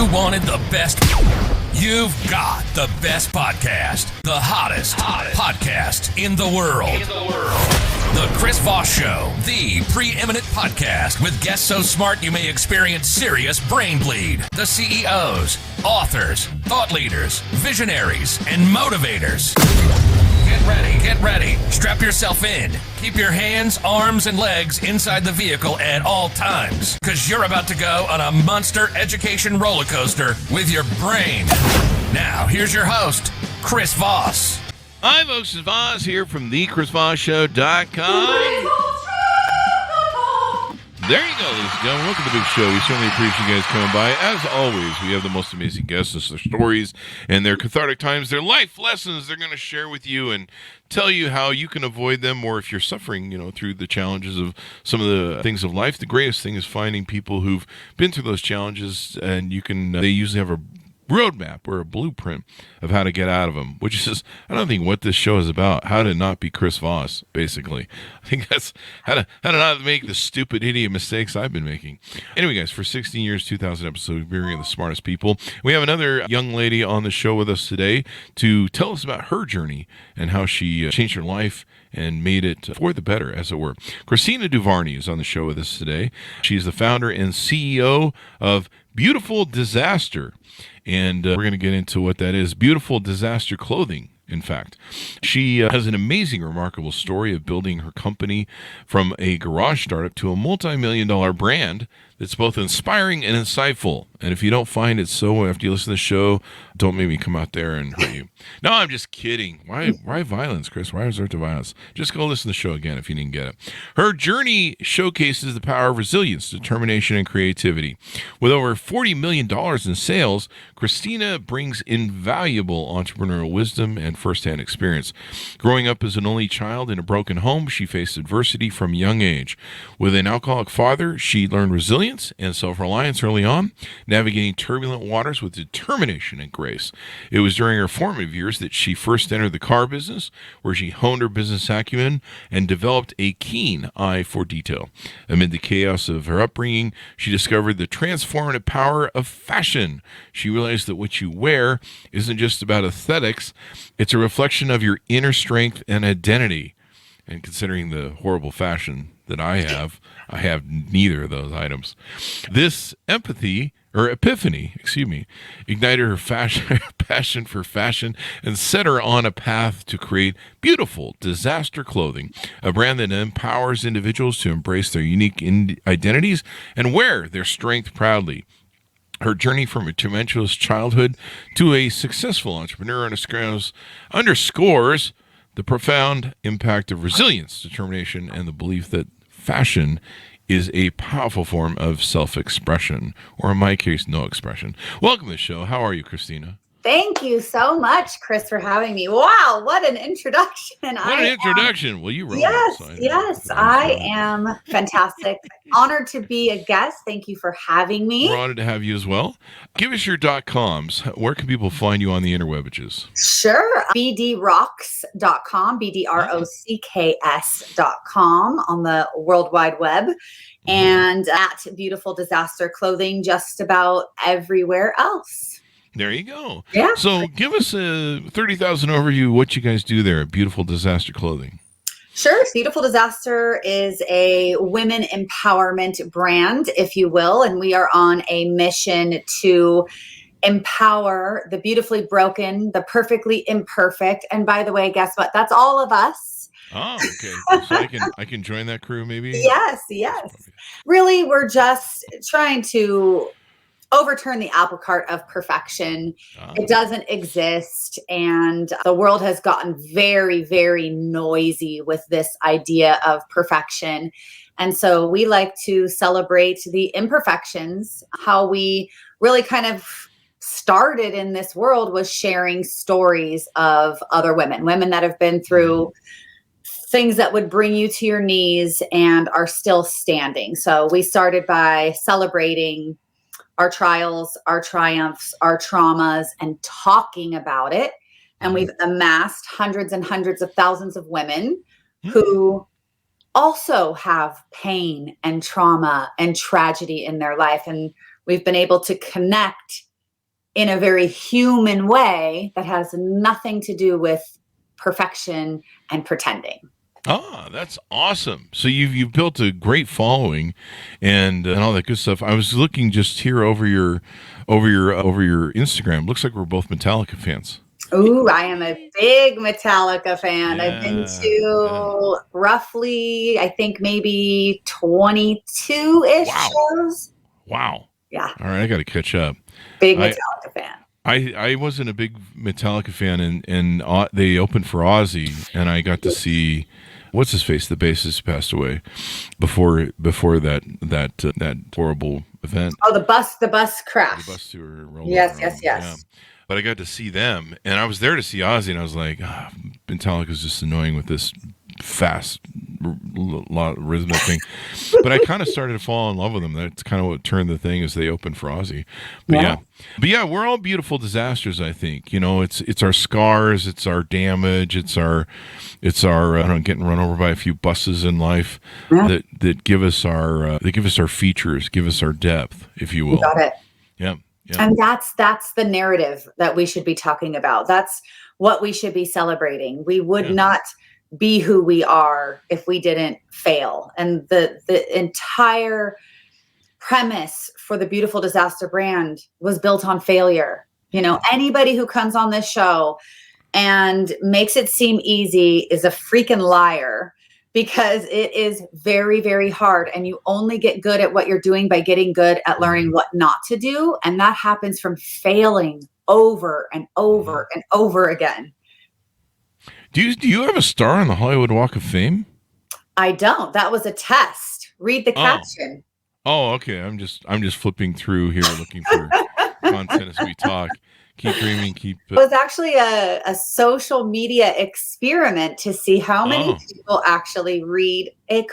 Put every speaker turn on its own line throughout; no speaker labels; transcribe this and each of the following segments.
You wanted the best. You've got the best podcast. The hottest podcast in the world. The Chris Voss Show, the preeminent podcast with guests so smart you may experience serious brain bleed. The CEOs, authors, thought leaders, visionaries, and motivators. Get ready. Strap yourself in. Keep your hands, arms, and legs inside the vehicle at all times, because you're about to go on a monster education roller coaster with your brain. Now, here's your host, Chris Voss.
Hi, folks. It's Voss here from thechrisvossshow.com. There you go, ladies and gentlemen. Welcome to the big show. We certainly appreciate you guys coming by. As always, we have the most amazing guests, their stories, and their cathartic times, their life lessons they're going to share with you and tell you how you can avoid them, or if you're suffering, through the challenges of some of the things of life. The greatest thing is finding people who've been through those challenges, and they usually have a roadmap or a blueprint of how to get out of them, which is, I don't think what this show is about, how to not be Chris Voss, basically. I think that's how to not make the stupid idiot mistakes I've been making. Anyway, guys, for 16 years, 2,000 episodes, we're bringing the smartest people. We have another young lady on the show with us today to tell us about her journey and how she changed her life and made it for the better, as it were. Christina Duvarney is on the show with us today. She's the founder and CEO of Beautiful Disaster. And we're going to get into what that is. Beautiful Disaster Clothing, in fact. She has an amazing, remarkable story of building her company from a garage startup to a multi-million-dollar brand that's both inspiring and insightful. And if you don't find it so after you listen to the show, don't make me come out there and hurt you. No, I'm just kidding. Why violence, Chris? Why resort to violence? Just go listen to the show again if you didn't get it. Her journey showcases the power of resilience, determination, and creativity. With over $40 million in sales, Christina brings invaluable entrepreneurial wisdom and firsthand experience. Growing up as an only child in a broken home, she faced adversity from a young age. With an alcoholic father, she learned resilience and self-reliance early on, navigating turbulent waters with determination and grace. It was during her formative years that she first entered the car business, where she honed her business acumen and developed a keen eye for detail. Amid the chaos of her upbringing, she discovered the transformative power of fashion. She realized that what you wear isn't just about aesthetics, it's a reflection of your inner strength and identity. And considering the horrible fashion that I have neither of those items. This epiphany, ignited her passion for fashion and set her on a path to create Beautiful Disaster Clothing, a brand that empowers individuals to embrace their unique identities and wear their strength proudly. Her journey from a tumultuous childhood to a successful entrepreneur underscores the profound impact of resilience, determination, and the belief that fashion is a powerful form of self-expression, or in my case, no expression. Welcome to the show. How are you, Christina?
Thank you so much, Chris, for having me. Wow, what an introduction.
Well, you wrote
it. Yes, I am fantastic. Honored to be a guest. Thank you for having me.
We're honored to have you as well. Give us your .coms. Where can people find you on the interwebages?
Sure. bdrocks.com, bdrocks.com on the World Wide Web. And at Beautiful Disaster Clothing just about everywhere else.
There you go.
Yeah.
So give us a 30,000 overview of what you guys do there at Beautiful Disaster Clothing.
Sure. Beautiful Disaster is a women empowerment brand, if you will, and we are on a mission to empower the beautifully broken, the perfectly imperfect. And by the way, guess what? That's all of us.
Oh, okay. So I can join that crew maybe?
Yes. Really, we're just trying to overturn the apple cart of perfection. It doesn't exist. And the world has gotten very, very noisy with this idea of perfection. And so we like to celebrate the imperfections. How we really kind of started in this world was sharing stories of other women that have been through things that would bring you to your knees and are still standing. So we started by celebrating our trials, our triumphs, our traumas, and talking about it. And we've amassed hundreds and hundreds of thousands of women who also have pain and trauma and tragedy in their life. And we've been able to connect in a very human way that has nothing to do with perfection and pretending.
Ah, that's awesome. So you've built a great following and all that good stuff. I was looking just here over your Instagram. Looks like we're both Metallica fans.
Ooh, I am a big Metallica fan.
Yeah,
I've been to roughly, I think maybe 22-ish shows.
Wow.
Yeah.
All right, I got to catch up.
Big Metallica fan.
I wasn't a big Metallica fan, and they opened for Ozzy, and I got to see what's his face, the bassist passed away before that horrible event.
Oh, the bus crash.
The bus tour.
Yes.
Yeah. But I got to see them, and I was there to see Ozzy, and I was like, Metallica's just annoying with this fast rhythmic thing. But I kind of started to fall in love with them. That's kind of what turned the thing as they opened for Ozzy. But yeah, we're all beautiful disasters, I think. It's our scars, it's our damage, it's our getting run over by a few buses in life that give us our features, give us our depth, if you will.
You got it.
Yeah.
And that's the narrative that we should be talking about. That's what we should be celebrating. We would not be who we are if we didn't fail. And the entire premise for the Beautiful Disaster brand was built on failure. Anybody who comes on this show and makes it seem easy is a freaking liar, because it is very, very hard. And you only get good at what you're doing by getting good at learning what not to do. And that happens from failing over and over and over again.
Do you have a star on the Hollywood Walk of Fame?
I don't. That was a test. Read the caption.
Oh, okay. I'm just flipping through here looking for content as we talk. Keep dreaming. It
was actually a social media experiment to see how many people actually read a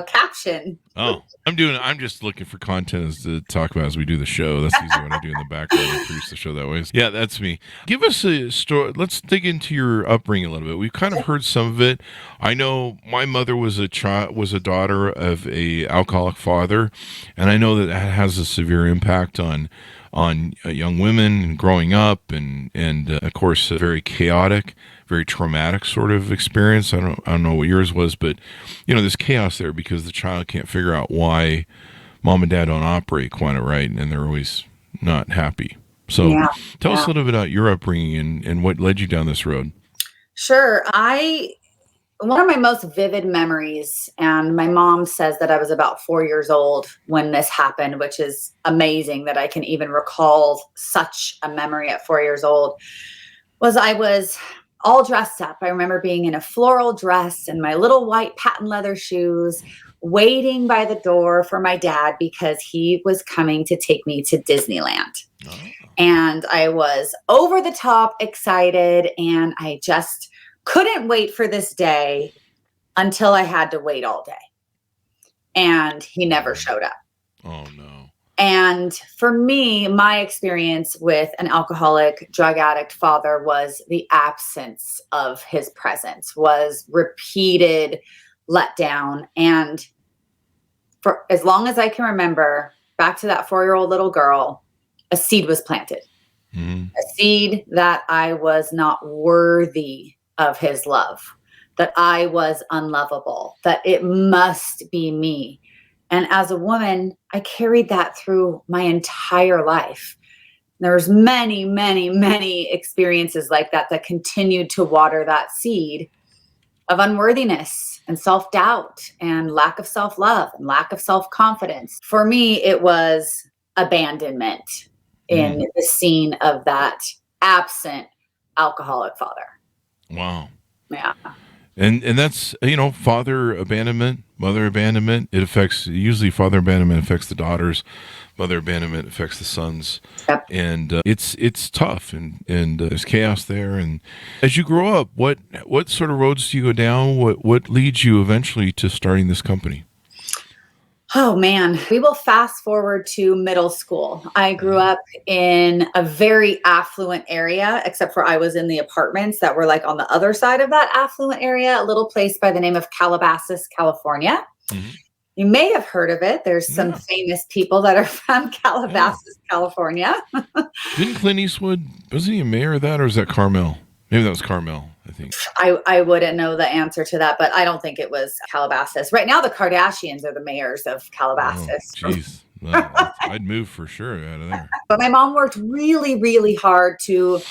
caption.
Oh, I'm just looking for content to talk about as we do the show. That's usually what I do in the background. I produce the show that way. Yeah, that's me. Give us a story. Let's dig into your upbringing a little bit. We've kind of heard some of it. I know my mother was a daughter of a alcoholic father, and I know that has a severe impact on young women growing up, and of course a very chaotic, very traumatic sort of experience. I don't know what yours was, but there's chaos there because the child can't figure out why mom and dad don't operate quite right, and they're always not happy. So tell us a little bit about your upbringing and what led you down this road.
Sure. One of my most vivid memories, and my mom says that I was about 4 years old when this happened, which is amazing that I can even recall such a memory at 4 years old, was I was all dressed up. I remember being in a floral dress and my little white patent leather shoes, waiting by the door for my dad because he was coming to take me to Disneyland. Oh. And I was over the top excited, and I just couldn't wait for this day until I had to wait all day. And he never showed up.
Oh, no.
And for me, my experience with an alcoholic, drug addict father was the absence of his presence, was repeated letdown. And for as long as I can remember, back to that 4-year-old little girl, a seed was planted. Mm-hmm. A seed that I was not worthy of his love, that I was unlovable, that it must be me. And as a woman, I carried that through my entire life. There's many, many, many experiences like that continued to water that seed of unworthiness and self-doubt and lack of self-love and lack of self-confidence. For me, it was abandonment in the scene of that absent alcoholic father.
Wow.
Yeah.
And that's, father abandonment, mother abandonment. It affects, usually father abandonment affects the daughters, mother abandonment affects the sons. Yep. And it's tough, and there's chaos there. And as you grow up, what sort of roads do you go down? What leads you eventually to starting this company?
Oh, man. We will fast forward to middle school. I grew up in a very affluent area, except for I was in the apartments that were like on the other side of that affluent area, a little place by the name of Calabasas, California. Mm-hmm. You may have heard of it. There's some famous people that are from Calabasas, California.
Didn't Clint Eastwood, wasn't he a mayor of that, or was that Carmel? Maybe that was Carmel, I think.
I wouldn't know the answer to that, but I don't think it was Calabasas. Right now, the Kardashians are the mayors of Calabasas.
Jeez. Well, I'd move for sure out of there.
But my mom worked really, really hard to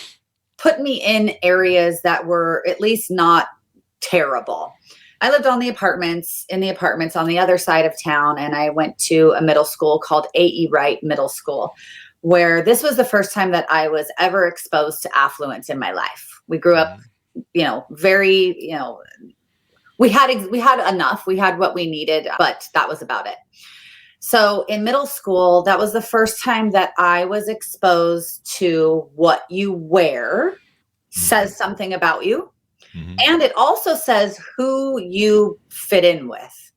put me in areas that were at least not terrible. I lived in the apartments on the other side of town, and I went to a middle school called A.E. Wright Middle School, where this was the first time that I was ever exposed to affluence in my life. We grew up, very, we had enough. We had what we needed, but that was about it. So in middle school, that was the first time that I was exposed to what you wear says something about you. Mm-hmm. And it also says who you fit in with.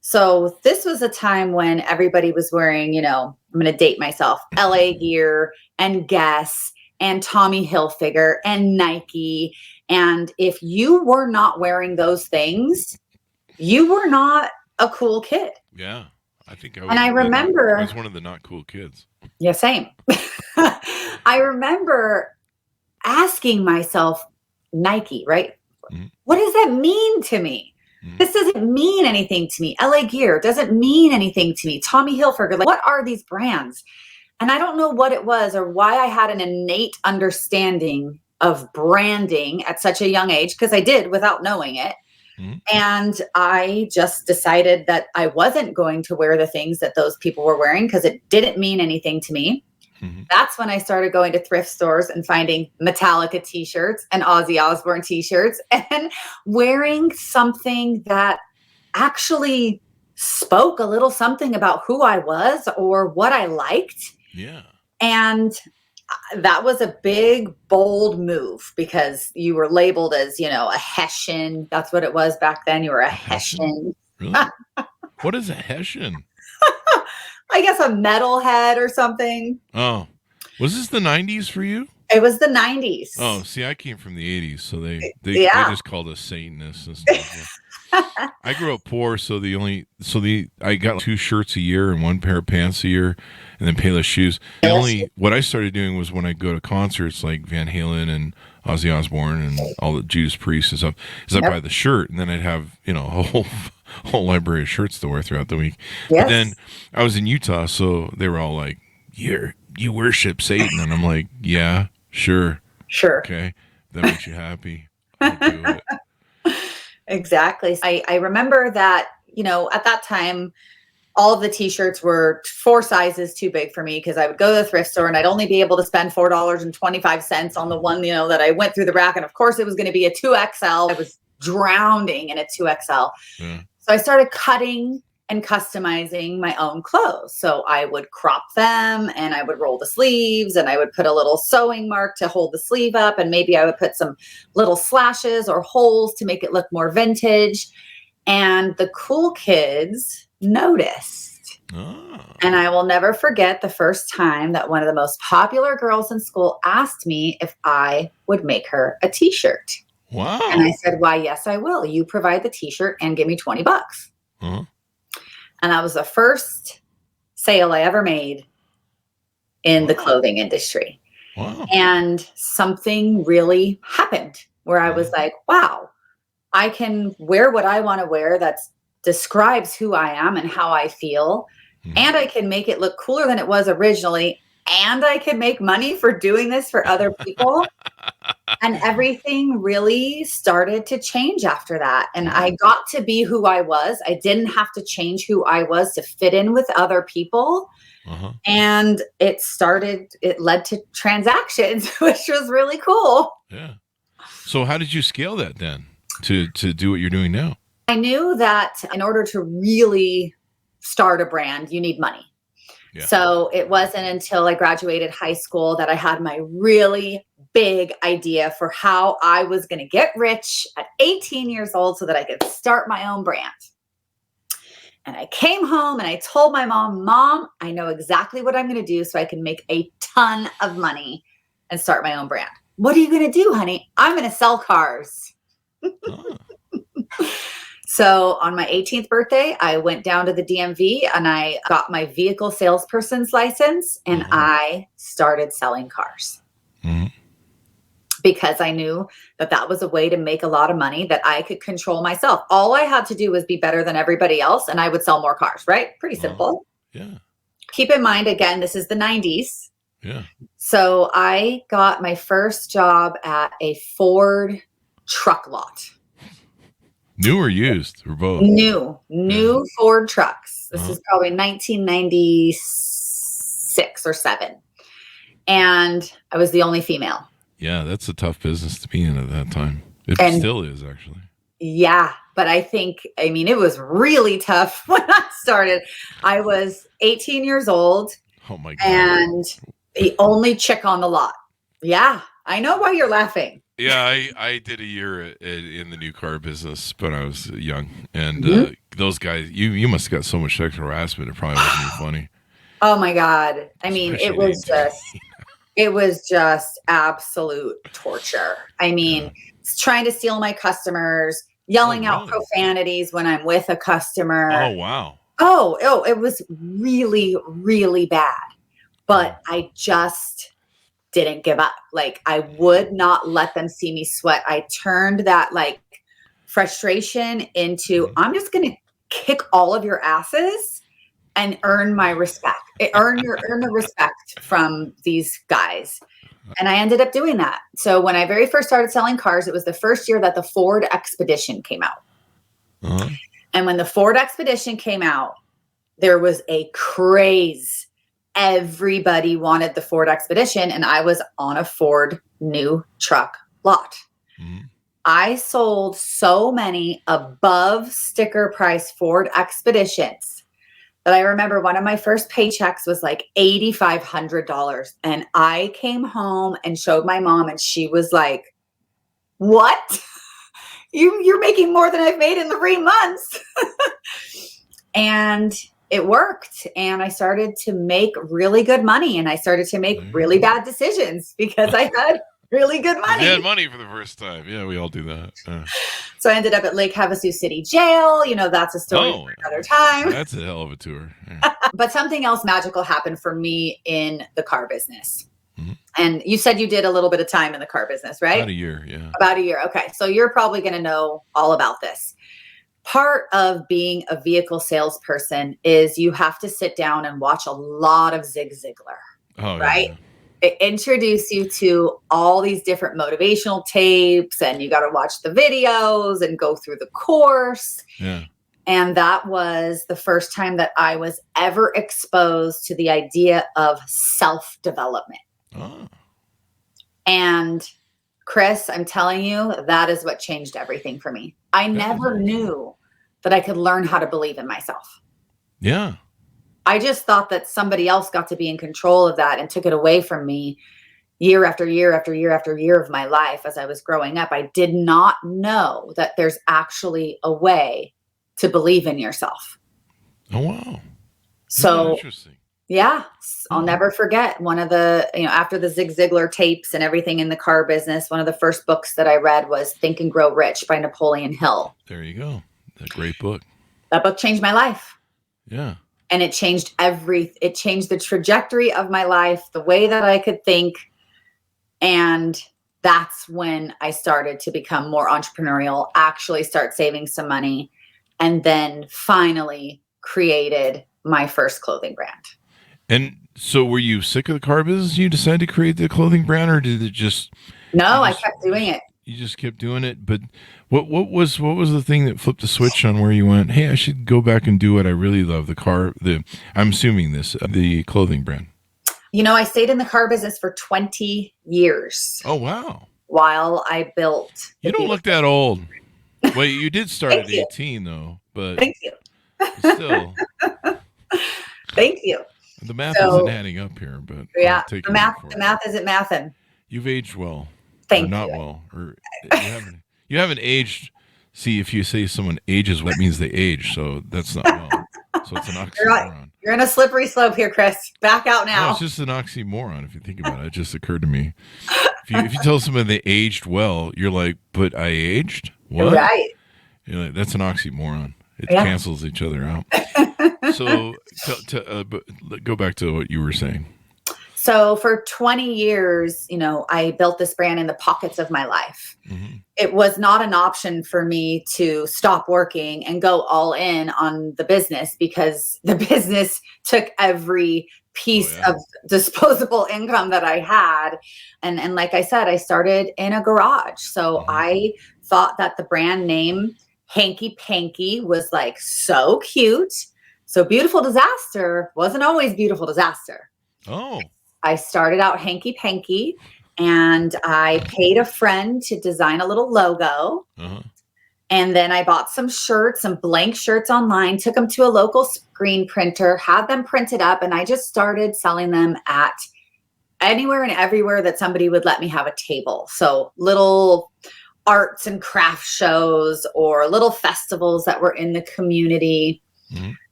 So this was a time when everybody was wearing, I'm going to date myself, LA Gear and Guess and Tommy Hilfiger and Nike. And if you were not wearing those things, you were not a cool kid.
Yeah. I think
I remember
I was one of the not cool kids.
Yeah, same. I remember asking myself, Nike, right? Mm-hmm. What does that mean to me? Mm-hmm. This doesn't mean anything to me. LA Gear doesn't mean anything to me. Tommy Hilfiger, what are these brands? And I don't know what it was or why I had an innate understanding of branding at such a young age, because I did without knowing it. Mm-hmm. And I just decided that I wasn't going to wear the things that those people were wearing because it didn't mean anything to me. Mm-hmm. That's when I started going to thrift stores and finding Metallica t-shirts and Ozzy Osbourne t-shirts and wearing something that actually spoke a little something about who I was or what I liked.
Yeah. And
that was a big, bold move because you were labeled as, a Hessian. That's what it was back then. You were a Hessian.
Really? What is a Hessian?
I guess a metalhead or something.
Oh, was this the 90s for you?
It was the 90s.
Oh, see, I came from the 80s, so they just called us Satanists and stuff. I grew up poor, so I got 2 shirts a year and 1 pair of pants a year, and then Payless shoes. What I started doing was when I go to concerts like Van Halen and Ozzy Osbourne and all the Judas Priest and stuff, is I'd buy the shirt, and then I'd have a whole library of shirts to wear throughout the week. Yes. But then I was in Utah, so they were all like, you worship Satan, and I'm like, yeah, sure, okay, that makes you happy, I'll do it.
Exactly. I remember that, at that time, all of the t-shirts were 4 sizes too big for me because I would go to the thrift store and I'd only be able to spend $4.25 on the one, that I went through the rack. And of course it was going to be a 2XL. I was drowning in a 2XL. Yeah. So I started cutting and customizing my own clothes. So I would crop them and I would roll the sleeves and I would put a little sewing mark to hold the sleeve up. And maybe I would put some little slashes or holes to make it look more vintage. And the cool kids noticed. Oh. And I will never forget the first time that one of the most popular girls in school asked me if I would make her a t-shirt.
Wow.
And I said, why, yes, I will. You provide the t-shirt and give me $20. Uh-huh. And that was the first sale I ever made in the clothing industry. Wow. And something really happened where I was like, wow, I can wear what I want to wear that describes who I am and how I feel. Mm-hmm. And I can make it look cooler than it was originally. And I can make money for doing this for other people. And everything really started to change after that. And I got to be who I was. I didn't have to change who I was to fit in with other people. Uh-huh. And it led to transactions, which was really cool.
Yeah. So how did you scale that then to do what you're doing now?
I knew that in order to really start a brand, you need money. Yeah. So it wasn't until I graduated high school that I had my really big idea for how I was going to get rich at 18 years old so that I could start my own brand. And I came home and I told my Mom, I know exactly what I'm going to do so I can make a ton of money and start my own brand. What are you going to do, honey? I'm going to sell cars. Oh. So on my 18th birthday, I went down to the DMV and I got my vehicle salesperson's license and I started selling cars. Because I knew that that was a way to make a lot of money that I could control myself. All I had to do was be better than everybody else and I would sell more cars, right? Pretty simple.
Yeah.
Keep in mind, again, this is the 90s.
Yeah.
So I got my first job at a Ford truck lot.
New or used or both?
New Ford trucks. This is probably 1996 or 7. And I was the only female.
Yeah, that's a tough business to be in at that time. It still is, actually.
Yeah, but I mean, it was really tough when I started. I was 18 years old.
Oh, my God.
And the only chick on the lot. Yeah, I know why you're laughing.
Yeah, I did a year in the new car business, but I was young. And those guys, you must have got so much sexual harassment, it probably wasn't even funny.
Oh, my God. I mean,
Especially
it was just absolute torture. I mean, trying to steal my customers, yelling out profanities when I'm with a customer.
Oh, wow.
Oh, it was really, really bad. But I just didn't give up. Like, I would not let them see me sweat. I turned that like frustration into, I'm just going to kick all of your asses and earn my respect. Earn the respect from these guys. And I ended up doing that. So when I very first started selling cars, it was the first year that the Ford Expedition came out. And when the Ford Expedition came out, there was a craze. Everybody wanted the Ford Expedition, and I was on a Ford new truck lot. I sold so many above sticker price Ford Expeditions that I remember one of my first paychecks was like $8,500. And I came home and showed my mom, and she was like, what? You're making more than I've made in 3 months. And it worked. And I started to make really good money. And I started to make really bad decisions because I had really good money.
You had money for the first time. Yeah, we all do that.
So I ended up at Lake Havasu City Jail. You know, that's a story for another time.
That's a hell of a tour. Yeah.
But something else magical happened for me in the car business. And you said you did a little bit of time in the car business, right?
About a year, yeah.
About a year. Okay. So you're probably going to know all about this. Part of being a vehicle salesperson is you have to sit down and watch a lot of Zig Ziglar, right? Yeah. They introduce you to all these different motivational tapes, and you got to watch the videos and go through the course.
Yeah.
And that was the first time that I was ever exposed to the idea of self-development. And Chris, I'm telling you, that is what changed everything for me. I never knew that I could learn how to believe in myself.
Yeah.
I just thought that somebody else got to be in control of that and took it away from me year after year after year after year of my life as I was growing up. I did not know that there's actually a way to believe in yourself.
Oh, wow.
So
interesting.
Yeah, I'll never forget one of the, after the Zig Ziglar tapes and everything in the car business, one of the first books that I read was Think and Grow Rich by Napoleon Hill.
There you go. A great book.
That book changed my life.
Yeah.
And it changed it changed the trajectory of my life, the way that I could think. And that's when I started to become more entrepreneurial, actually start saving some money, and then finally created my first clothing brand.
And so were you sick of the car business? You decided to create the clothing brand, or did it just...
No, I kept doing it.
You just kept doing it. But what was the thing that flipped the switch on where you went, hey, I should go back and do what I really love, I'm assuming the clothing brand?
I stayed in the car business for 20 years.
Oh, wow.
While I built...
You don't look that old. Well, you did start at 18, though. But
Thank you.
Still.
Thank you.
The math isn't adding up here, but
yeah, the math isn't mathin'.
You've aged well.
Thank you.
Not well. Or you haven't aged. See, if you say someone ages, that means they age. So that's not well. So it's an oxymoron.
You're in a slippery slope here, Chris. Back out now.
No, it's just an oxymoron if you think about it. It just occurred to me. If you tell someone they aged well, you're like, but I aged? What?
Right.
You're like, that's an oxymoron. It cancels each other out. So go back to what you were saying.
So for 20 years, I built this brand in the pockets of my life. Mm-hmm. It was not an option for me to stop working and go all in on the business because the business took every piece of disposable income that I had. And like I said, I started in a garage. So I thought that the brand name Hanky Panky was like so cute. So Beautiful Disaster wasn't always Beautiful Disaster.
Oh.
I started out Hanky Panky and I paid a friend to design a little logo. Uh-huh. And then I bought some shirts, some blank shirts online, took them to a local screen printer, had them printed up, and I just started selling them at anywhere and everywhere that somebody would let me have a table. So little arts and craft shows or little festivals that were in the community. Mm-hmm.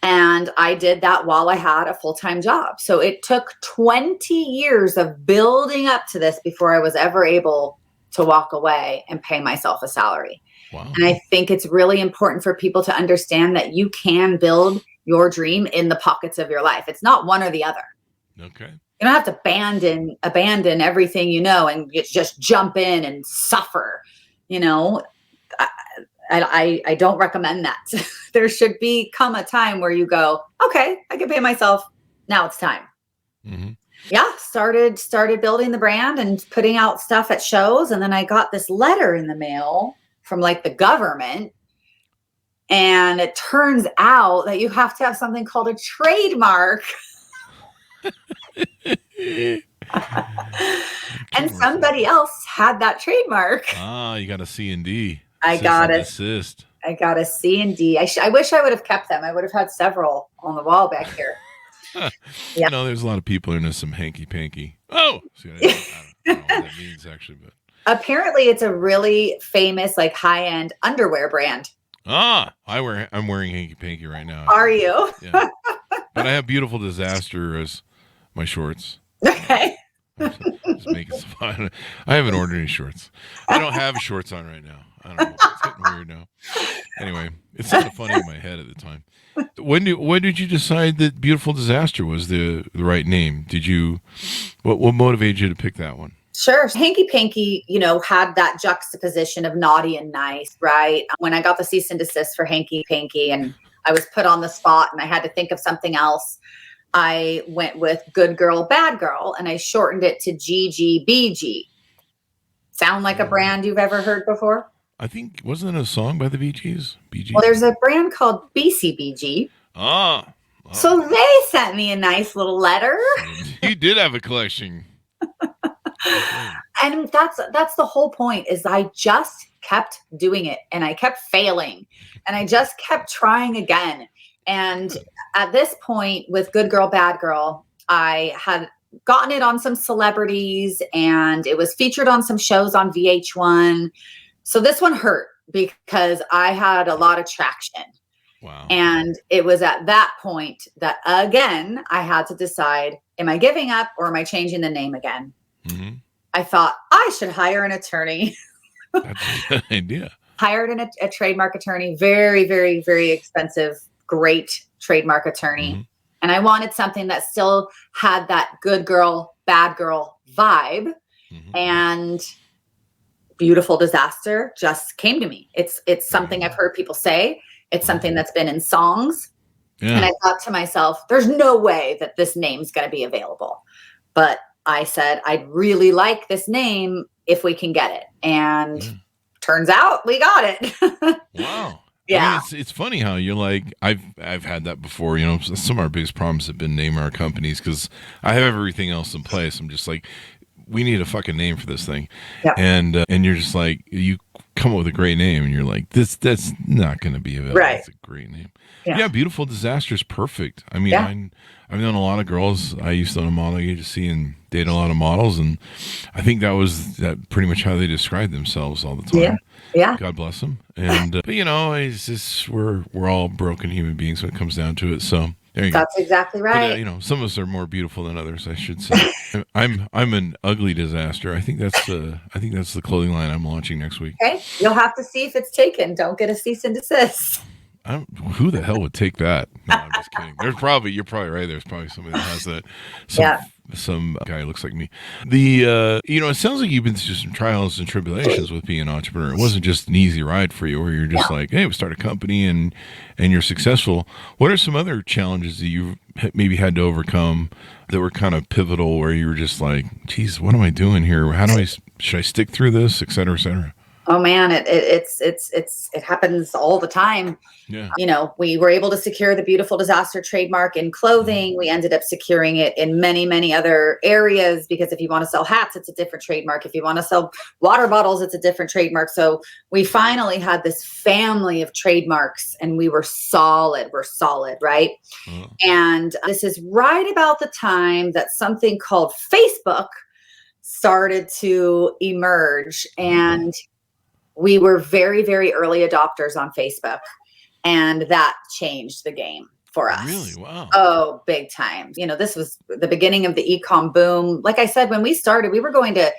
And I did that while I had a full-time job. So it took 20 years of building up to this before I was ever able to walk away and pay myself a salary. Wow. And I think it's really important for people to understand that you can build your dream in the pockets of your life. It's not one or the other.
Okay.
You don't have to abandon everything and just jump in and suffer. I don't recommend that. There should come a time where you go, okay, I can pay myself. Now it's time. Mm-hmm. Yeah, started building the brand and putting out stuff at shows. And then I got this letter in the mail from like the government. And it turns out that you have to have something called a trademark. And somebody else had that trademark.
You got a C&D.
I got a C&D. I wish I would have kept them. I would have had several on the wall back here.
Yeah. There's a lot of people into some hanky panky. Oh, see, I don't know what that means actually, but
apparently it's a really famous, like high-end underwear brand.
I'm wearing hanky panky right now.
Are you?
Yeah. But I have Beautiful Disaster as my shorts.
Okay.
Just making some fun. I haven't ordered any shorts. I don't have shorts on right now. I don't know. It's getting weird now. Anyway, it sounded funny in my head at the time. When did you decide that Beautiful Disaster was the right name? What motivated you to pick that one?
Sure. Hanky Panky, had that juxtaposition of naughty and nice, right? When I got the cease and desist for Hanky Panky and I was put on the spot and I had to think of something else, I went with Good Girl, Bad Girl, and I shortened it to GGBG. Sound like a brand you've ever heard before?
I think, wasn't it a song by the Bee Gees? BG?
Well, there's a brand called BCBG. So they sent me a nice little letter.
You did have a collection.
And that's the whole point is I just kept doing it and I kept failing and I just kept trying again. And at this point with Good Girl, Bad Girl, I had gotten it on some celebrities and it was featured on some shows on VH1. So this one hurt because I had a lot of traction.
Wow.
And it was at that point that, again, I had to decide, am I giving up or am I changing the name again? Mm-hmm. I thought I should hire an attorney.
That's a good idea.
Hired a trademark attorney, very, very, very expensive, great trademark attorney. Mm-hmm. And I wanted something that still had that good girl, bad girl vibe. Mm-hmm. And Beautiful Disaster just came to me. It's something I've heard people say. It's something that's been in songs. Yeah. And I thought to myself, there's no way that this name's going to be available. But I said, I'd really like this name if we can get it. And turns out we got it.
Wow.
Yeah.
I mean, it's funny how you're like, I've had that before. Some of our biggest problems have been naming our companies because I have everything else in place. I'm just like, we need a fucking name for this thing. Yeah. And you're just like, you come up with a great name and you're like, that's not going to be available.
Right.
It's a great name. Yeah. Beautiful Disaster is perfect. I mean, I've known a lot of girls. I used to own a model agency and date a lot of models. And I think that pretty much how they describe themselves all the time.
Yeah. Yeah.
God bless them. And, but it's just, we're all broken human beings when it comes down to it. So There you go.
That's exactly right.
But, some of us are more beautiful than others, I should say. I'm an ugly disaster. I think that's the clothing line I'm launching next week.
Okay, you'll have to see if it's taken. Don't get a cease and desist.
Who the hell would take that? No, I'm just kidding. You're probably right. There's probably somebody that has that. Some guy who looks like me. It sounds like you've been through some trials and tribulations with being an entrepreneur. It wasn't just an easy ride for you where you're just like, hey, we start a company and you're successful. What are some other challenges that you've maybe had to overcome that were kind of pivotal where you were just like, geez, what am I doing here? Should I stick through this, et cetera, et cetera?
Oh man, it happens all the time.
Yeah.
We were able to secure the Beautiful Disaster trademark in clothing. We ended up securing it in many, many other areas because if you want to sell hats, it's a different trademark. If you want to sell water bottles, it's a different trademark. So we finally had this family of trademarks and we were solid. We're solid, right? And this is right about the time that something called Facebook started to emerge, and we were very, very early adopters on Facebook, and that changed the game for us.
Really? Wow.
Oh, big time. This was the beginning of the e-com boom. Like I said, when we started, we were going to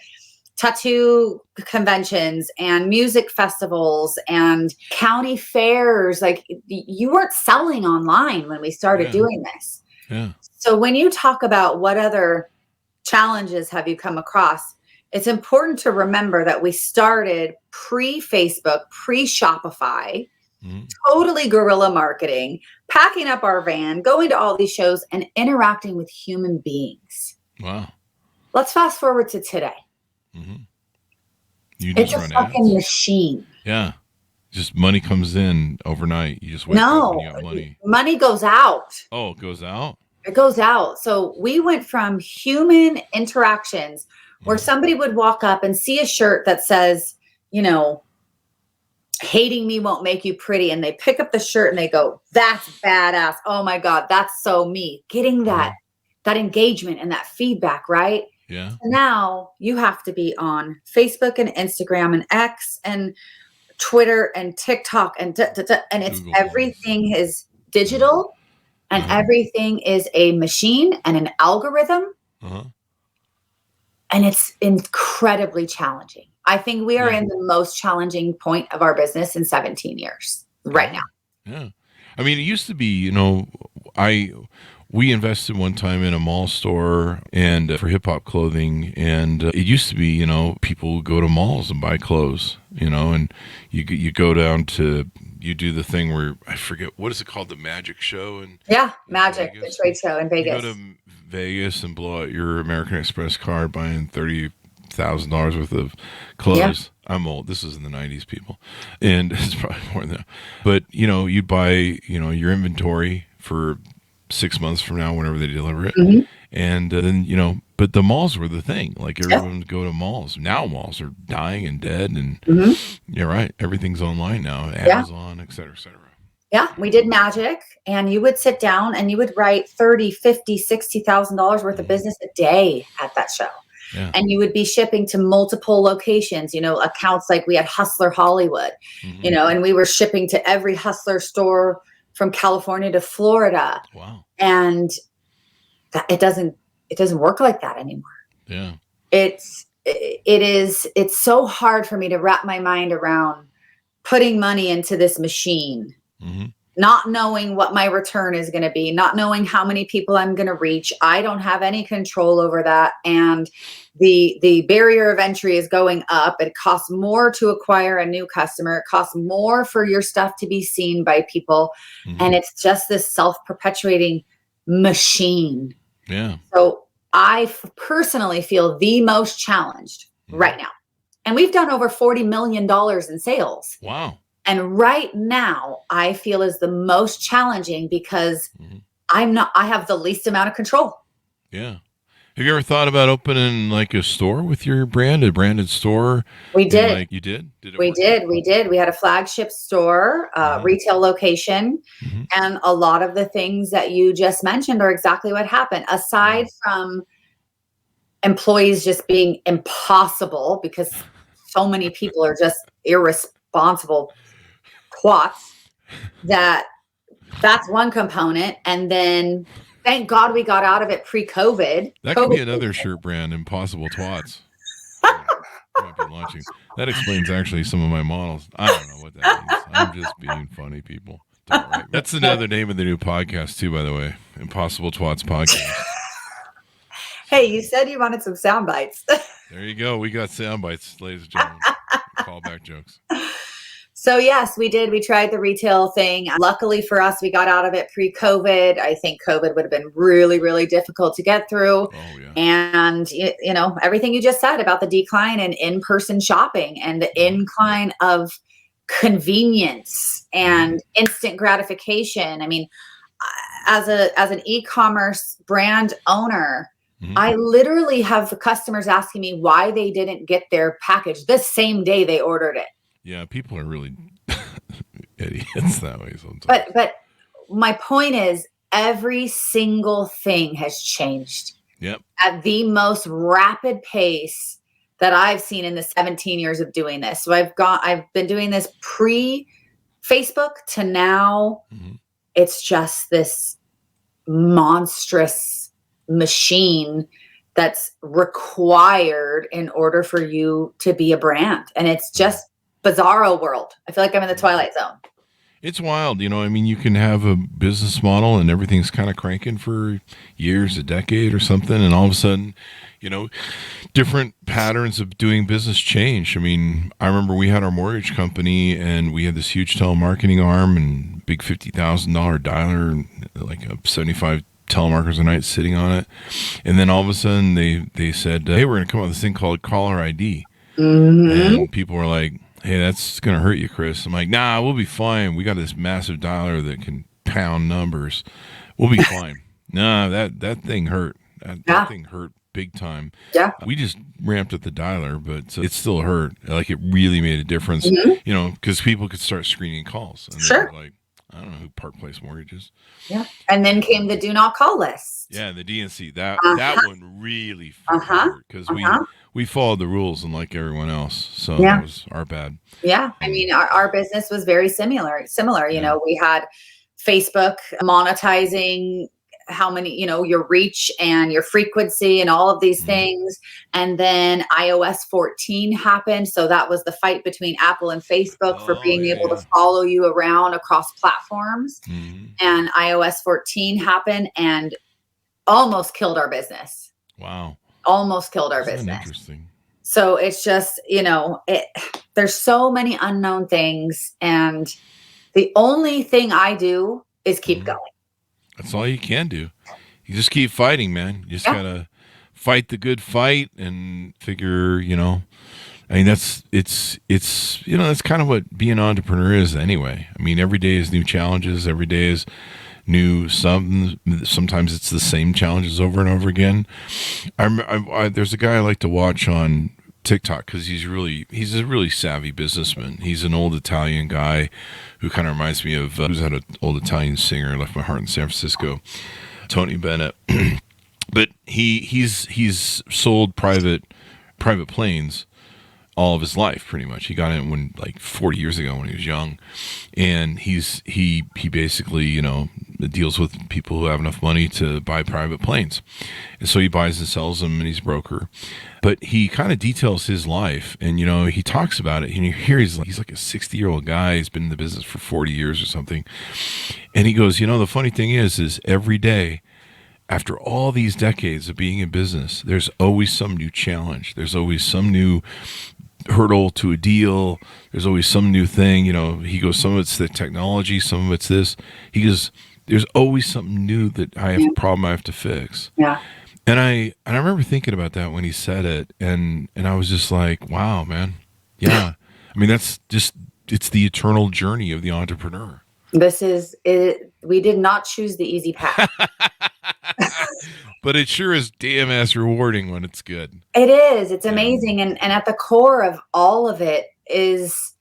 tattoo conventions and music festivals and county fairs. Like you weren't selling online when we started doing this.
Yeah.
So when you talk about what other challenges have you come across, it's important to remember that we started pre-Facebook, pre-Shopify, totally guerrilla marketing, packing up our van, going to all these shows and interacting with human beings.
Wow.
Let's fast forward to today.
Mm-hmm.
It's a fucking machine.
Yeah. Just money comes in overnight. You just wake up and you got money.
Money goes out.
Oh, it goes out?
It goes out. So we went from human interactions where somebody would walk up and see a shirt that says, hating me won't make you pretty. And they pick up the shirt and they go, that's badass. Oh my God, that's so me. Getting that engagement and that feedback, right?
Yeah.
Now you have to be on Facebook and Instagram and X and Twitter and TikTok and it's
Google.
Everything is digital and everything is a machine and an algorithm. And it's incredibly challenging. I think we are in the most challenging point of our business in 17 years right now.
Yeah. I mean, it used to be, we invested one time in a mall store and for hip hop clothing. And it used to be, people go to malls and buy clothes, and you go down to, you do the thing where I forget, what is it called? The Magic Show?
Magic, the trade show in Vegas.
You go to Vegas and blow out your American Express card buying $30,000 worth of clothes. Yeah. I'm old. This is in the 90s, people. And it's probably more than that. But, you'd buy, your inventory for 6 months from now, whenever they deliver it. And then, but the malls were the thing. Like everyone would go to malls. Now malls are dying and dead. And you're right. Everything's online now. Amazon, et cetera, et cetera.
Yeah, we did magic, and you would sit down and you would write $30,000, $50,000, $60,000 worth of business a day at that show.
Yeah.
And you would be shipping to multiple locations, accounts like we had Hustler Hollywood, and we were shipping to every Hustler store from California to Florida.
Wow.
And it doesn't work like that anymore.
Yeah.
It's so hard for me to wrap my mind around putting money into this machine. Not knowing what my return is going to be, not knowing how many people I'm going to reach. I don't have any control over that. And the barrier of entry is going up. It costs more to acquire a new customer. It costs more for your stuff to be seen by people. And it's just this self-perpetuating machine.
Yeah.
So I personally feel the most challenged right now. And we've done over $40 million in sales.
Wow.
And right now, I feel is the most challenging because I have the least amount of control.
Yeah. Have you ever thought about opening like a store with your brand, a branded store?
We did.
You did?
We did. We had a flagship store, retail location. And a lot of the things that you just mentioned are exactly what happened. Aside from employees just being impossible because so many people are just irresponsible twats that That's one component. And then thank God we got out of it pre-COVID.
That could be another shirt brand, Impossible Twats. Might be launching. That explains actually some of my models. I don't know what that means. I'm just being funny, people. Don't write me. That's another name of the new podcast too, by the way. Impossible Twats Podcast.
Hey, you said you wanted some sound bites.
There you go. We got sound bites, ladies and gentlemen. Callback jokes.
So yes, we did. We tried the retail thing. Luckily for us, we got out of it pre-COVID. I think COVID would have been really, really difficult to get through.
Oh, yeah.
And, you know, everything you just said about the decline in in-person shopping and the incline of convenience and instant gratification. I mean, as an e-commerce brand owner, I literally have customers asking me why they didn't get their package the same day they ordered it.
Yeah, people are really idiots that way sometimes.
But my point is, every single thing has changed.
Yep.
At the most rapid pace that I've seen in the 17 years of doing this. So I've been doing this pre-Facebook to now. It's just this monstrous machine that's required in order for you to be a brand. And it's just bizarro world. I feel like I'm in the Twilight Zone.
It's wild. You know, I mean, you can have a business model and everything's kind of cranking for years, a decade or something. And all of a sudden, you know, different patterns of doing business change. I mean, I remember we had our mortgage company and we had this huge telemarketing arm and big $50,000 dialer, and like a 75 telemarketers a night sitting on it. And then all of a sudden they said, hey, we're going to come up with this thing called caller ID. And people were like, hey, that's going to hurt you, Chris. I'm like, nah, we'll be fine. We got this massive dialer that can pound numbers. We'll be fine. Nah, that thing hurt. That thing hurt big time. Yeah. We just ramped up the dialer, but it still hurt. Like, it really made a difference, you know, because people could start screening calls. And they were like, I don't know who Park Place Mortgages. Yeah.
And then came the do not call list.
Yeah, the DNC. That one really hurt because we followed the rules unlike everyone else. So that was our bad.
Yeah. I mean, our business was very similar. You know, we had Facebook monetizing how many, you know, your reach and your frequency and all of these things. And then iOS 14 happened. So that was the fight between Apple and Facebook for being able to follow you around across platforms. And iOS 14 happened and almost killed our business.
Wow.
Almost killed our business.
Interesting.
So it's just, you know, there's so many unknown things. And the only thing I do is keep going.
That's all you can do. You just keep fighting, man. You just gotta fight the good fight and figure, you know, I mean, it's, you know, that's kind of what being an entrepreneur is anyway. I mean, every day is new challenges. Every day is new sometimes it's the same challenges over and over again. There's a guy I like to watch on TikTok because he's a really savvy businessman. He's an old Italian guy who kind of reminds me of who's that old Italian singer left my heart in San Francisco, Tony Bennett. But he's sold private planes all of his life, pretty much. He got in when like 40 years ago when he was young, and he basically, you know, deals with people who have enough money to buy private planes, and so he buys and sells them, and he's a broker. But he kind of details his life, and you know, he talks about it, and you hear he's like a 60-year-old guy. He's been in the business for 40 years or something, and he goes, you know, the funny thing is every day, after all these decades of being in business, there's always some new challenge. There's always some new hurdle to a deal. There's always some new thing. You know, he goes, some of it's the technology, some of it's this. He goes, there's always something new that I have a problem I have to fix. Yeah. And I remember thinking about that when he said it, and I was just like, wow, man. Yeah. I mean, it's the eternal journey of the entrepreneur.
This is it. We did not choose the easy path.
But it sure is damn ass rewarding when it's good.
It is. It's amazing. And at the core of all of it is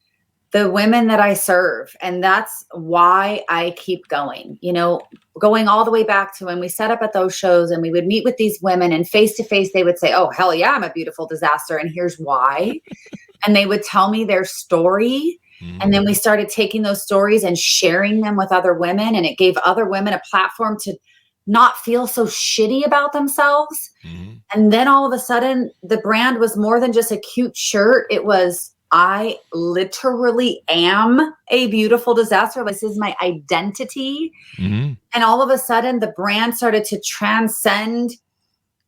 the women that I serve. And that's why I keep going, you know, going all the way back to when we set up at those shows and we would meet with these women, and face to face, they would say, oh, hell yeah, I'm a beautiful disaster. And here's why. And they would tell me their story.
Mm-hmm.
And then we started taking those stories and sharing them with other women. And it gave other women a platform to not feel so shitty about themselves.
Mm-hmm.
And then all of a sudden, the brand was more than just a cute shirt. It was, I literally am a beautiful disaster. This is my identity.
Mm-hmm.
And all of a sudden, the brand started to transcend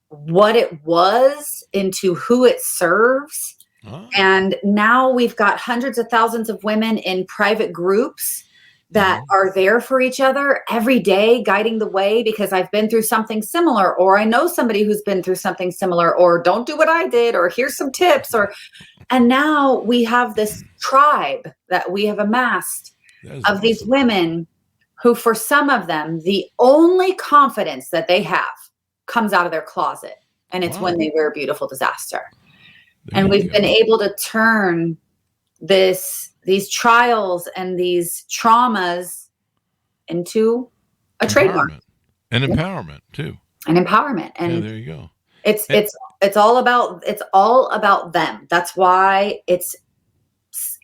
what it was into who it serves.
Oh.
And now we've got hundreds of thousands of women in private groups that are there for each other every day, guiding the way, because I've been through something similar, or I know somebody who's been through something similar, or don't do what I did, or here's some tips, and now we have this tribe that we have amassed of
awesome.
These women who, for some of them, the only confidence that they have comes out of their closet. And it's when they wear a beautiful disaster. And we've been able to turn these trials and these traumas into a trademark.
And empowerment too.
And empowerment. And
there you go.
It's all about them. That's why it's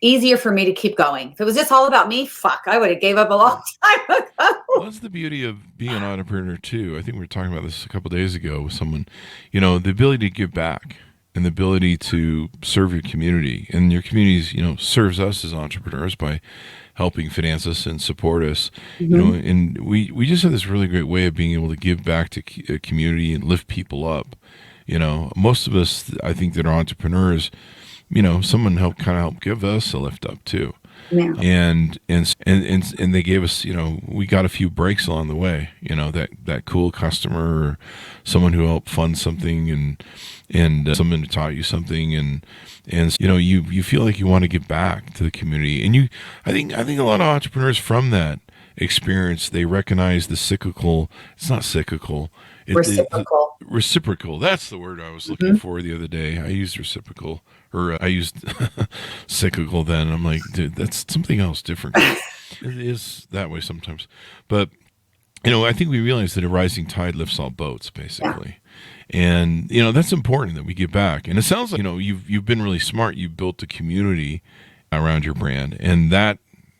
easier for me to keep going. If it was just all about me, I would have gave up a long time ago.
Well, that's the beauty of being an entrepreneur too. I think we were talking about this a couple of days ago with someone, the ability to give back. And the ability to serve your community, and your community, serves us as entrepreneurs by helping finance us and support us.
Mm-hmm.
And we just have this really great way of being able to give back to a community and lift people up. Most of us, I think, that are entrepreneurs, someone help give us a lift up too.
Yeah.
And they gave us, we got a few breaks along the way, that cool customer or someone who helped fund something and someone who taught you something and you feel like you want to give back to the community. And I think a lot of entrepreneurs from that experience, they recognize the cyclical. It's not cyclical.
Reciprocal.
Reciprocal. That's the word I was looking for the other day. I used reciprocal, or I used cyclical then. I'm like, dude, that's something else different. It is that way sometimes. But, I think we realize that a rising tide lifts all boats, basically. Yeah. And, that's important that we give back. And it sounds like, you've been really smart. You built a community around your brand. And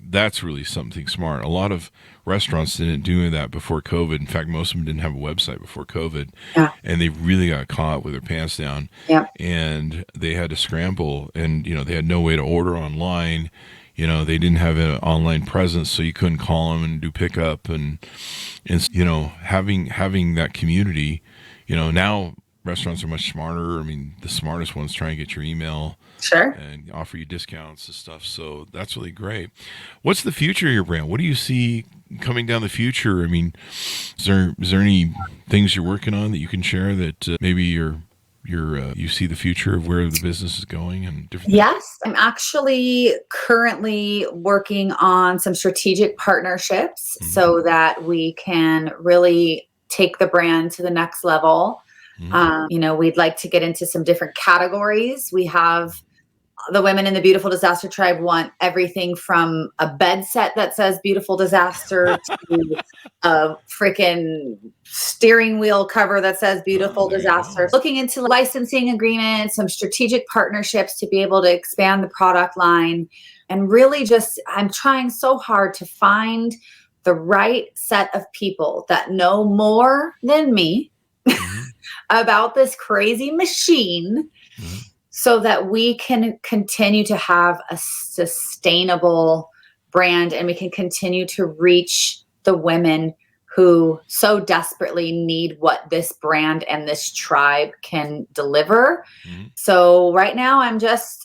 that's really something smart. A lot of restaurants didn't do that before COVID. In fact, most of them didn't have a website before COVID. Yeah. And they really got caught with their pants down. Yeah. And they had to scramble, and, they had no way to order online. They didn't have an online presence, so you couldn't call them and do pickup. And having that community, now restaurants are much smarter. I mean, the smartest ones try and get your email.
Sure.
And offer you discounts and stuff. So that's really great. What's the future of your brand? What do you see coming down the future? I mean, is there any things you're working on that you can share that maybe you see the future of where the business is going and different
Yes, things? I'm actually currently working on some strategic partnerships so that we can really take the brand to the next level. We'd like to get into some different categories. We have the women in the Beautiful Disaster Tribe want everything from a bed set that says Beautiful Disaster to a freaking steering wheel cover that says Beautiful Disaster. Looking into licensing agreements, some strategic partnerships to be able to expand the product line. And really I'm trying so hard to find the right set of people that know more than me about this crazy machine so that we can continue to have a sustainable brand and we can continue to reach the women who so desperately need what this brand and this tribe can deliver. So right now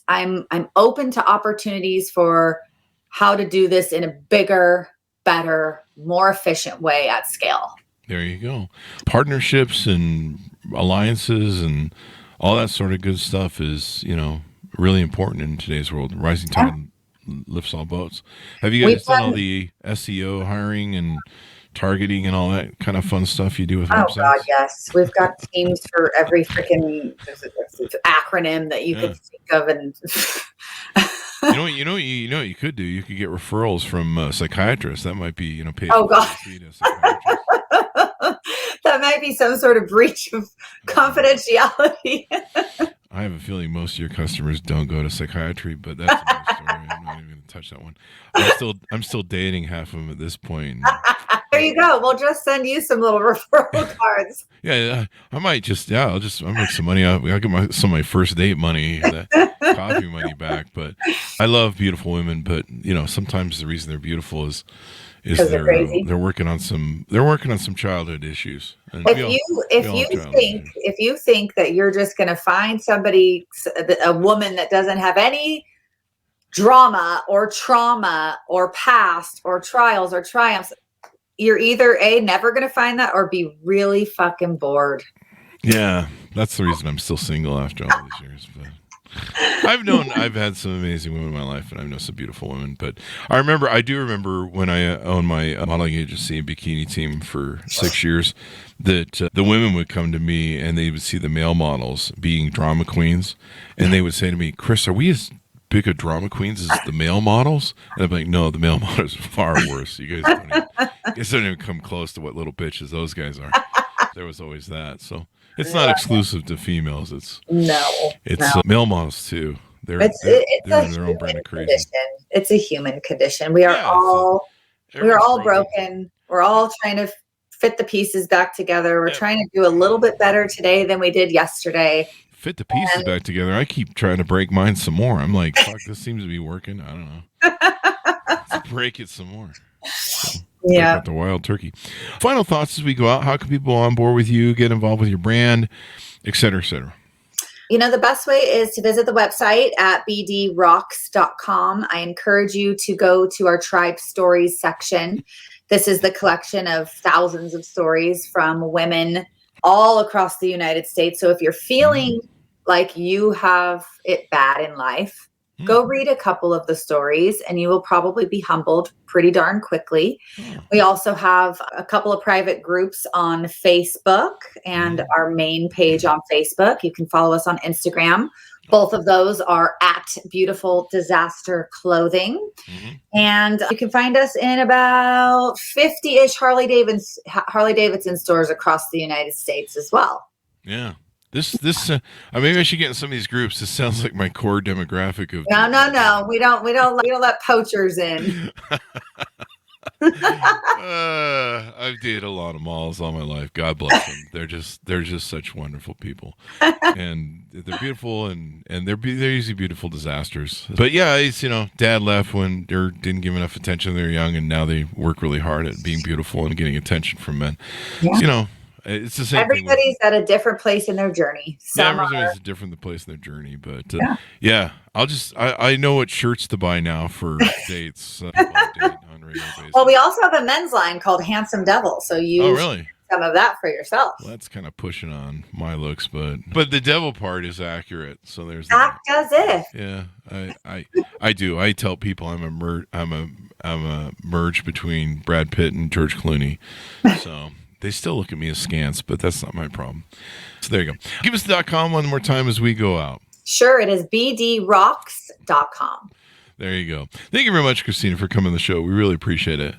I'm open to opportunities for how to do this in a bigger, better, more efficient way at scale.
There you go. Partnerships and alliances and all that sort of good stuff is, really important in today's world. Rising tide lifts all boats. Have you guys done all the SEO hiring and targeting and all that kind of fun stuff you do with websites? Oh,
God, yes. We've got teams for every freaking acronym that you could think of. And
you know what you could do? You could get referrals from psychiatrists. That might be, paid.
Oh, God. That might be some sort of breach of confidentiality.
I have a feeling most of your customers don't go to psychiatry, but that's another story. I'm not even going to touch that one. I'm still dating half of them at this point.
There you go. We'll just send you some little referral cards.
Yeah, I might I'll make some money. I'll get some of my first date money, that coffee money back. But I love beautiful women. But sometimes the reason they're beautiful is they're working on some childhood issues. And
if you think that you're just going to find a woman that doesn't have any drama or trauma or past or trials or triumphs, you're either never going to find that or be really fucking bored.
Yeah, that's the reason I'm still single after all these years. But I've had some amazing women in my life, and I've known some beautiful women. But I do remember when I owned my modeling agency and bikini team for 6 years, that the women would come to me and they would see the male models being drama queens, and they would say to me, "Chris, are we as big of drama queens as the male models?" And I'm like, "No, the male models are far worse. You guys don't even come close to what little bitches those guys are." There was always that. So it's not exclusive to females. It's male models too. They're in their own brand of crazy.
It's a human condition. We are all broken. We're all trying to fit the pieces back together. We're trying to do a little bit better today than we did yesterday.
Fit the pieces back together. I keep trying to break mine some more. I'm like, fuck, this seems to be working. I don't know. Let's break it some more. Got the wild turkey. Final thoughts as we go out. How can people on board with you, get involved with your brand, et cetera, et cetera?
The best way is to visit the website at bdrocks.com. I encourage you to go to our Tribe Stories section. This is the collection of thousands of stories from women all across the United States. So if you're feeling like you have it bad in life, go read a couple of the stories and you will probably be humbled pretty darn quickly. We also have a couple of private groups on Facebook and our main page on Facebook. You can follow us on Instagram. Both of those are at Beautiful Disaster Clothing. And you can find us in about 50-ish Harley Davidson stores across the United States as well.
Yeah. Maybe I should get in some of these groups. This sounds like my core demographic of.
No. We don't let poachers in.
I've dated a lot of models all my life. God bless them. They're just such wonderful people, and they're beautiful, and they're usually beautiful disasters. But yeah, it's dad left when they didn't give enough attention. They were young, and now they work really hard at being beautiful and getting attention from men. Yeah. It's the same.
Everybody's at a different place in their journey.
Everybody's at a different place in their journey. But I know what shirts to buy now for dates.
Well, we also have a men's line called Handsome Devil. So you some of that for yourself.
Well, that's kind of pushing on my looks, but the devil part is accurate. So there's
act as if.
Yeah, I do. I tell people I'm a merge between Brad Pitt and George Clooney. So. They still look at me askance, but that's not my problem. So there you go. Give us the .com one more time as we go out.
Sure, it is bdrocks.com.
There you go. Thank you very much, Christina, for coming on the show. We really appreciate it.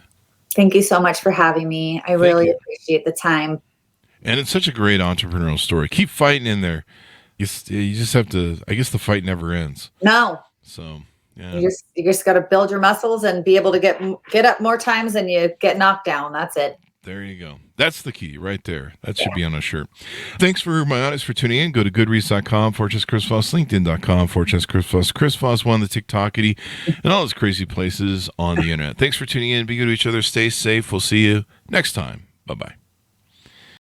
Thank you so much for having me. I really appreciate the time. And
it's such a great entrepreneurial story. Keep fighting in there. You just have to, I guess the fight never ends.
No.
So, yeah.
You just got to build your muscles and be able to get up more times than you get knocked down. That's it.
There you go. That's the key right there. That should be on a shirt. Thanks for my audience for tuning in. Go to goodreads.com/Chris Voss, LinkedIn.com/Chris Voss, Chris Voss One, the TikTokity, and all those crazy places on the internet. Thanks for tuning in. Be good to each other. Stay safe. We'll see you next time. Bye-bye.